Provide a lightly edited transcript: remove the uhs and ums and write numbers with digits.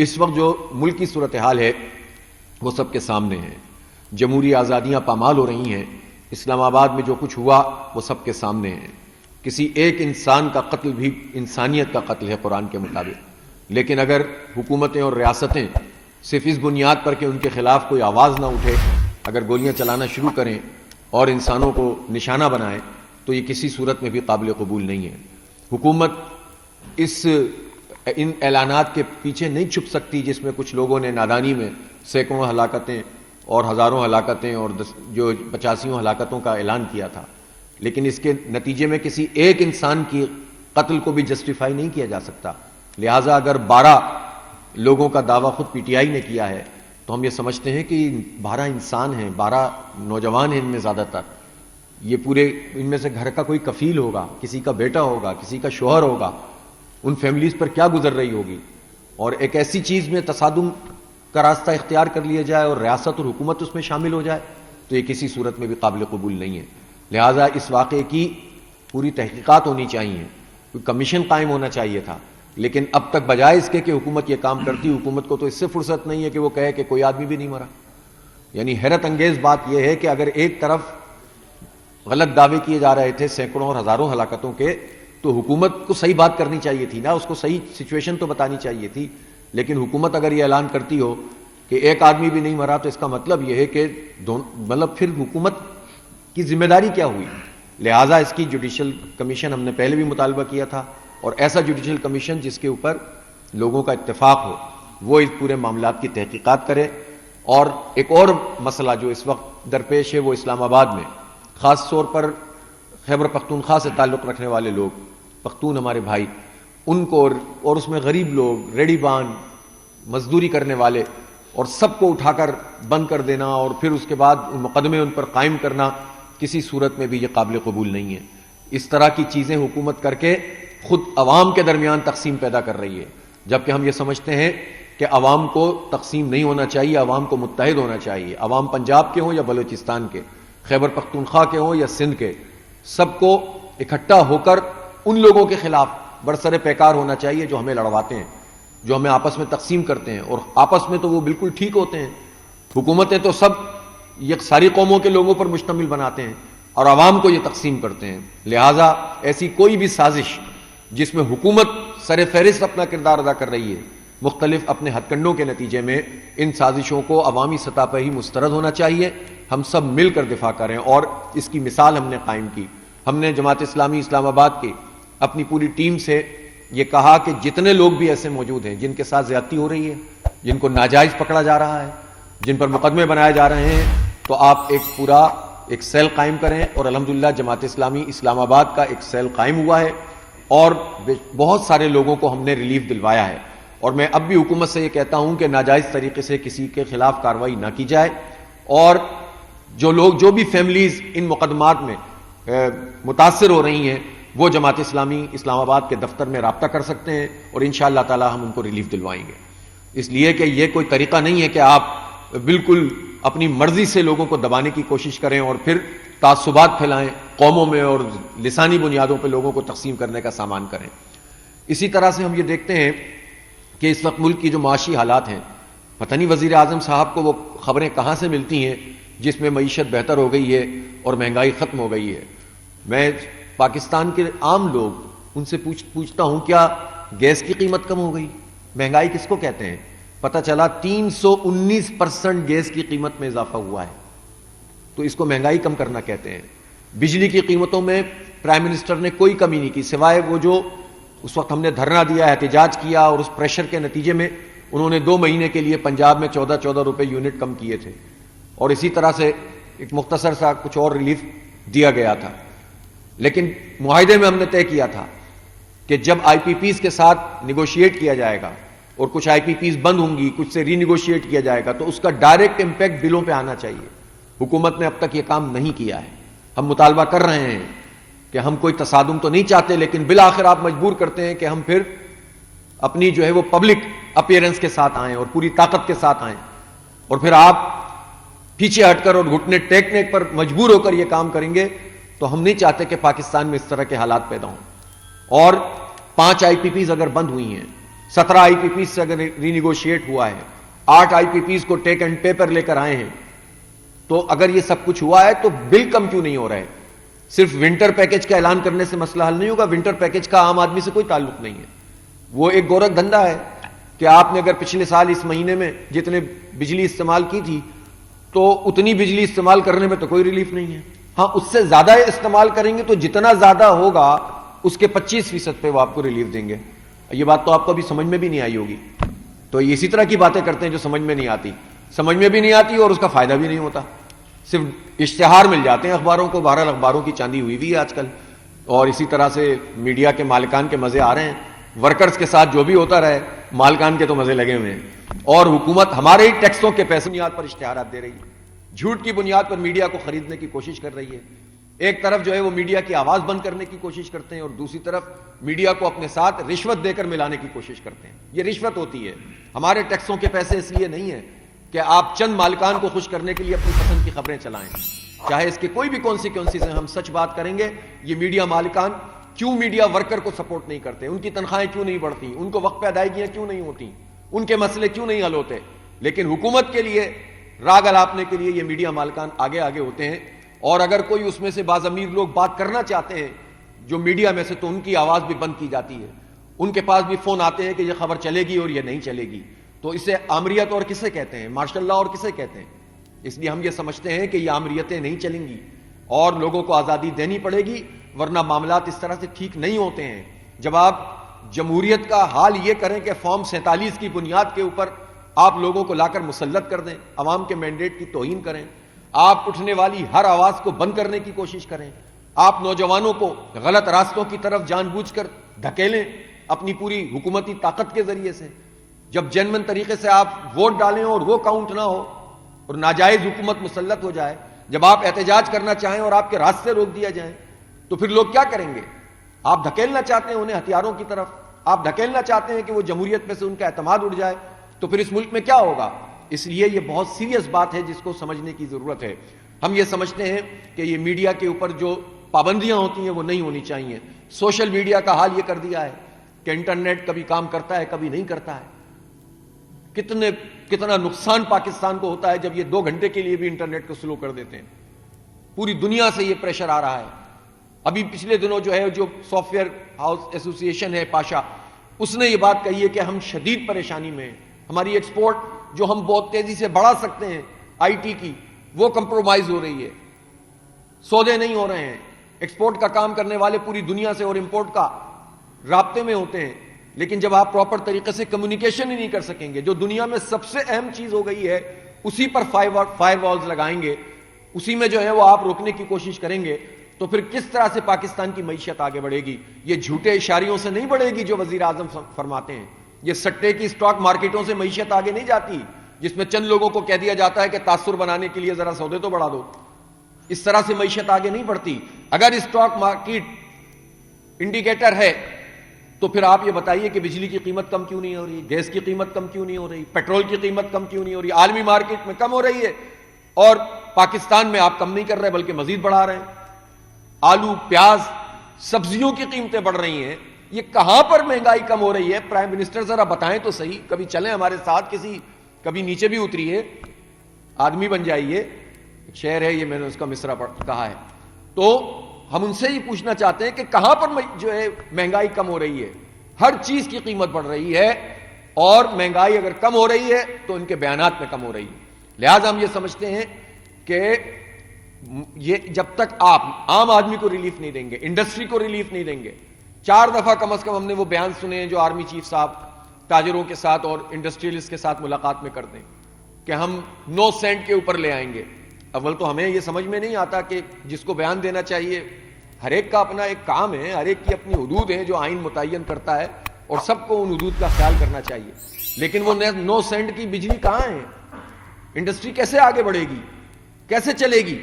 اس وقت جو ملک کی صورتحال ہے وہ سب کے سامنے ہے. جمہوری آزادیاں پامال ہو رہی ہیں. اسلام آباد میں جو کچھ ہوا وہ سب کے سامنے ہے. کسی ایک انسان کا قتل بھی انسانیت کا قتل ہے قرآن کے مطابق. لیکن اگر حکومتیں اور ریاستیں صرف اس بنیاد پر کہ ان کے خلاف کوئی آواز نہ اٹھے اگر گولیاں چلانا شروع کریں اور انسانوں کو نشانہ بنائیں تو یہ کسی صورت میں بھی قابل قبول نہیں ہے. حکومت ان اعلانات کے پیچھے نہیں چھپ سکتی جس میں کچھ لوگوں نے نادانی میں سینکڑوں ہلاکتیں اور ہزاروں ہلاکتیں اور جو 85 ہلاکتوں کا اعلان کیا تھا. لیکن اس کے نتیجے میں کسی ایک انسان کی قتل کو بھی جسٹیفائی نہیں کیا جا سکتا. لہٰذا اگر 12 لوگوں کا دعویٰ خود پی ٹی آئی نے کیا ہے تو ہم یہ سمجھتے ہیں کہ 12 انسان ہیں, 12 نوجوان ہیں ان میں زیادہ تر. یہ پورے ان میں سے گھر کا کوئی کفیل ہوگا, کسی کا بیٹا ہوگا, کسی کا شوہر ہوگا. ان فیملیز پر کیا گزر رہی ہوگی. اور ایک ایسی چیز میں تصادم کا راستہ اختیار کر لیا جائے اور ریاست اور حکومت اس میں شامل ہو جائے تو یہ کسی صورت میں بھی قابل قبول نہیں ہے. لہٰذا اس واقعے کی پوری تحقیقات ہونی چاہیے. کوئی کمیشن قائم ہونا چاہیے تھا. لیکن اب تک بجائے اس کے کہ حکومت یہ کام کرتی, حکومت کو تو اس سے فرصت نہیں ہے کہ وہ کہے کہ کوئی آدمی بھی نہیں مرا. یعنی حیرت انگیز بات یہ ہے کہ اگر ایک طرف غلط دعوے کیے جا رہے تھے سینکڑوں اور ہزاروں ہلاکتوں کے تو حکومت کو صحیح بات کرنی چاہیے تھی نا, اس کو صحیح سچویشن تو بتانی چاہیے تھی. لیکن حکومت اگر یہ اعلان کرتی ہو کہ ایک آدمی بھی نہیں مرا تو اس کا مطلب یہ ہے کہ پھر حکومت کی ذمہ داری کیا ہوئی. لہٰذا اس کی جوڈیشل کمیشن ہم نے پہلے بھی مطالبہ کیا تھا, اور ایسا جوڈیشل کمیشن جس کے اوپر لوگوں کا اتفاق ہو وہ اس پورے معاملات کی تحقیقات کرے. اور ایک اور مسئلہ جو اس وقت درپیش ہے وہ اسلام آباد میں خاص طور پر خیبر پختونخوا سے تعلق رکھنے والے لوگ, پختون ہمارے بھائی, ان کو اور اس میں غریب لوگ, ریڑی بان, مزدوری کرنے والے, اور سب کو اٹھا کر بند کر دینا اور پھر اس کے بعد مقدمے ان پر قائم کرنا کسی صورت میں بھی یہ قابل قبول نہیں ہے. اس طرح کی چیزیں حکومت کر کے خود عوام کے درمیان تقسیم پیدا کر رہی ہے, جبکہ ہم یہ سمجھتے ہیں کہ عوام کو تقسیم نہیں ہونا چاہیے, عوام کو متحد ہونا چاہیے. عوام پنجاب کے ہوں یا بلوچستان کے, خیبر پختونخوا کے ہوں یا سندھ کے, سب کو اکٹھا ہو کر ان لوگوں کے خلاف برسر پیکار ہونا چاہیے جو ہمیں لڑواتے ہیں, جو ہمیں آپس میں تقسیم کرتے ہیں. اور آپس میں تو وہ بالکل ٹھیک ہوتے ہیں, حکومتیں تو سب یہ ساری قوموں کے لوگوں پر مشتمل بناتے ہیں اور عوام کو یہ تقسیم کرتے ہیں. لہٰذا ایسی کوئی بھی سازش جس میں حکومت سر فہرست اپنا کردار ادا کر رہی ہے مختلف اپنے ہتھ کنڈوں کے نتیجے میں, ان سازشوں کو عوامی سطح پر ہی مسترد ہونا چاہیے. ہم سب مل کر دفاع کریں, اور اس کی مثال ہم نے قائم کی. ہم نے جماعت اسلامی اسلام آباد کی اپنی پوری ٹیم سے یہ کہا کہ جتنے لوگ بھی ایسے موجود ہیں جن کے ساتھ زیادتی ہو رہی ہے, جن کو ناجائز پکڑا جا رہا ہے, جن پر مقدمے بنائے جا رہے ہیں, تو آپ ایک سیل قائم کریں. اور الحمدللہ جماعت اسلامی اسلام آباد کا ایک سیل قائم ہوا ہے اور بہت سارے لوگوں کو ہم نے ریلیف دلوایا ہے. اور میں اب بھی حکومت سے یہ کہتا ہوں کہ ناجائز طریقے سے کسی کے خلاف کارروائی نہ کی جائے, اور جو بھی فیملیز ان مقدمات میں متاثر ہو رہی ہیں وہ جماعت اسلامی اسلام آباد کے دفتر میں رابطہ کر سکتے ہیں, اور انشاءاللہ تعالی ہم ان کو ریلیف دلوائیں گے. اس لیے کہ یہ کوئی طریقہ نہیں ہے کہ آپ بالکل اپنی مرضی سے لوگوں کو دبانے کی کوشش کریں اور پھر تعصبات پھیلائیں قوموں میں اور لسانی بنیادوں پہ لوگوں کو تقسیم کرنے کا سامان کریں. اسی طرح سے ہم یہ دیکھتے ہیں کہ اس وقت ملک کی جو معاشی حالات ہیں, پتہ نہیں وزیر اعظم صاحب کو وہ خبریں کہاں سے ملتی ہیں جس میں معیشت بہتر ہو گئی ہے اور مہنگائی ختم ہو گئی ہے. میں پاکستان کے عام لوگ ان سے پوچھتا ہوں کیا گیس کی قیمت کم ہو گئی؟ مہنگائی کس کو کہتے ہیں؟ پتہ چلا 319% گیس کی قیمت میں اضافہ ہوا ہے, تو اس کو مہنگائی کم کرنا کہتے ہیں. بجلی کی قیمتوں میں پرائم منسٹر نے کوئی کمی نہیں کی, سوائے وہ جو اس وقت ہم نے دھرنا دیا, احتجاج کیا, اور اس پریشر کے نتیجے میں انہوں نے 2 مہینے کے لیے پنجاب میں 14 روپے یونٹ کم کیے تھے, اور اسی طرح سے ایک مختصر سا کچھ اور ریلیف دیا گیا تھا. لیکن معاہدے میں ہم نے طے کیا تھا کہ جب آئی پی پیز کے ساتھ نیگوشیٹ کیا جائے گا اور کچھ آئی پی پیز بند ہوں گی, کچھ سے ری نیگوشیٹ کیا جائے گا, تو اس کا ڈائریکٹ امپیکٹ بلوں پہ آنا چاہیے. حکومت نے اب تک یہ کام نہیں کیا ہے. ہم مطالبہ کر رہے ہیں کہ ہم کوئی تصادم تو نہیں چاہتے, لیکن بالآخر آپ مجبور کرتے ہیں کہ ہم پھر اپنی جو ہے وہ پبلک اپیئرنس کے ساتھ آئیں اور پوری طاقت کے ساتھ آئیں, اور پھر آپ پیچھے ہٹ کر اور گھٹنے ٹیکنے پر مجبور ہو کر یہ کام کریں گے تو ہم نہیں چاہتے کہ پاکستان میں اس طرح کے حالات پیدا ہوں. اور 5 آئی پی پیز اگر بند ہوئی ہیں 17 IPPs से अगर रीनिगोशिएट हुआ है, 8 IPPs को टेक एंड पे पर लेकर आए हैं, तो अगर ये सब कुछ हुआ है तो बिल कम क्यों नहीं हो रहा है? सिर्फ विंटर पैकेज का ऐलान करने से मसला हल नहीं होगा। विंटर पैकेज का आम आदमी से कोई ताल्लुक नहीं है, वो एक गोरख धंधा है कि आपने अगर पिछले साल इस महीने में जितने बिजली इस्तेमाल की थी तो उतनी बिजली इस्तेमाल करने में तो कोई रिलीफ नहीं है। हाँ, उससे ज्यादा इस्तेमाल करेंगे तो जितना ज्यादा होगा उसके 25% पे वो आपको रिलीफ देंगे। ये बात तो आपको अभी समझ में भी नहीं आई होगी। तो इसी तरह की बातें करते हैं जो समझ में नहीं आती, समझ में भी नहीं आती और उसका फायदा भी नहीं होता। सिर्फ इश्तिहार मिल जाते हैं अखबारों को, 12 अखबारों की चांदी हुई हुई है आजकल। और इसी तरह से मीडिया के मालिकान के मजे आ रहे हैं, वर्कर्स के साथ जो भी होता रहे, मालिकान के तो मजे लगे हुए हैं। और हुकूमत हमारे ही टैक्सों के पैसे बुनियाद पर इश्तिहारात दे रही है, झूठ की बुनियाद पर मीडिया को खरीदने की कोशिश कर रही है। एक तरफ जो है वो मीडिया की आवाज बंद करने की कोशिश करते हैं और दूसरी तरफ मीडिया को अपने साथ रिश्वत देकर मिलाने की कोशिश करते हैं। ये रिश्वत होती है। हमारे टैक्सों के पैसे इसलिए नहीं है कि आप चंद मालिकान को खुश करने के लिए अपनी पसंद की खबरें चलाएं, चाहे इसके कोई भी कॉन्सिक्वेंसेस हैं। हम सच बात करेंगे, ये मीडिया मालिकान क्यों मीडिया वर्कर को सपोर्ट नहीं करते, उनकी तनख्वाहें क्यों नहीं बढ़ती, उनको वक्त पे अदायगियां क्यों नहीं होती, उनके मसले क्यों नहीं हल होते। लेकिन हुकूमत के लिए राग अलापने के लिए ये मीडिया मालिकान आगे आगे होते हैं। और अगर कोई उसमें से बाज़मीर लोग बात करना चाहते हैं जो मीडिया में से, तो उनकी आवाज भी बंद की जाती है। उनके पास भी फोन आते हैं कि ये खबर चलेगी और ये नहीं चलेगी। तो इसे आमरियत और किसे कहते हैं, मार्शल लॉ और किसे कहते हैं? इसलिए हम ये समझते हैं कि ये आमरियतें नहीं चलेंगी और लोगों को आजादी देनी पड़ेगी, वरना मामलात इस तरह से ठीक नहीं होते हैं। जब आप जमहूरियत का हाल ये करें कि फॉर्म 47 की बुनियाद के ऊपर आप लोगों को लाकर मुसल्लत कर दें, अवाम के मैंडेट की तौहीन करें, आप उठने वाली हर आवाज को बंद करने की कोशिश करें, आप नौजवानों को गलत रास्तों की तरफ जानबूझकर धकेलें अपनी पूरी हुकूमती ताकत के जरिए से, जब जेन्युइन तरीके से आप वोट डालें और वो काउंट ना हो और नाजायज हुकूमत मुसल्लत हो जाए, जब आप एहतजाज करना चाहें और आपके रास्ते रोक दिया जाए, तो फिर लोग क्या करेंगे? आप धकेलना चाहते हैं उन्हें हथियारों की तरफ, आप धकेलना चाहते हैं कि वो जमहूरियत में से उनका एतमाद उड़ जाए, तो फिर इस मुल्क में क्या होगा? इसलिए ये बहुत सीरियस बात है जिसको समझने की जरूरत है। हम ये समझते हैं कि ये मीडिया के ऊपर जो पाबंदियां होती हैं वो नहीं होनी चाहिए। सोशल मीडिया का हाल ये कर दिया है कि इंटरनेट कभी काम करता है, कभी नहीं करता है। कितना नुकसान पाकिस्तान को होता है जब ये 2 घंटे के लिए भी इंटरनेट को स्लो कर देते हैं। पूरी दुनिया से ये प्रेशर आ रहा है। अभी पिछले दिनों जो है, जो सॉफ्टवेयर हाउस एसोसिएशन है पाशा, उसने ये बात कही है कि हम शदीद परेशानी में हैं। हमारी एक्सपोर्ट जो हम बहुत तेजी से बढ़ा सकते हैं आईटी की, वो कंप्रोमाइज हो रही है, सौदे नहीं हो रहे हैं। एक्सपोर्ट का काम करने वाले पूरी दुनिया से और इंपोर्ट का राब्ते में होते हैं, लेकिन जब आप प्रॉपर तरीके से कम्युनिकेशन ही नहीं कर सकेंगे, जो दुनिया में सबसे अहम चीज हो गई है, उसी पर फायरवॉल्स लगाएंगे, उसी में जो है वो आप रोकने की कोशिश करेंगे, तो फिर किस तरह से पाकिस्तान की मईशत आगे बढ़ेगी? ये झूठे इशारियों से नहीं बढ़ेगी जो वजीर आजम फरमाते हैं। ये सट्टे की स्टॉक मार्केटों से मईशत आगे नहीं जाती, जिसमें चंद लोगों को कह दिया जाता है कि तासुर बनाने के लिए जरा सौदे तो बढ़ा दो। इस तरह से मईशत आगे नहीं बढ़ती। अगर स्टॉक मार्केट इंडिकेटर है तो फिर आप ये बताइए कि बिजली की कीमत कम क्यों नहीं हो रही, गैस की कीमत कम क्यों नहीं हो रही, पेट्रोल की कीमत कम क्यों नहीं हो रही? आलमी मार्केट में कम हो रही है और पाकिस्तान में आप कम नहीं कर रहे बल्कि मजीद बढ़ा रहे हैं। आलू, प्याज, सब्जियों की कीमतें बढ़ रही हैं। ये कहां पर महंगाई कम हो रही है? प्राइम मिनिस्टर जरा बताएं तो सही, कभी चलें हमारे साथ, कभी नीचे भी उतरिए, आदमी बन जाइए। एक शेर है, ये मैंने उसका मिसरा कहा है। तो हम उनसे ही पूछना चाहते हैं कि कहां पर जो है महंगाई कम हो रही है? हर चीज की कीमत बढ़ रही है और महंगाई अगर कम हो रही है तो इनके बयानात में कम हो रही है। लिहाजा हम ये समझते हैं कि ये जब तक आप आम आदमी को रिलीफ नहीं देंगे, इंडस्ट्री को रिलीफ नहीं देंगे। 4 दफा कम से कम हमने वो बयान सुने हैं जो आर्मी चीफ साहब ताजरों के साथ और इंडस्ट्रियलिस्ट के साथ मुलाकात में करते हैं कि हम 9 सेंट के ऊपर ले आएंगे। अव्वल तो हमें ये समझ में नहीं आता कि जिसको बयान देना चाहिए, हर एक का अपना एक काम है, हर एक की अपनी हुदूद है जो आइन मुतय्यन करता है और सबको उन हुदूद का ख्याल करना चाहिए। लेकिन वो 9 सेंट की बिजली कहां है? इंडस्ट्री कैसे आगे बढ़ेगी, कैसे चलेगी?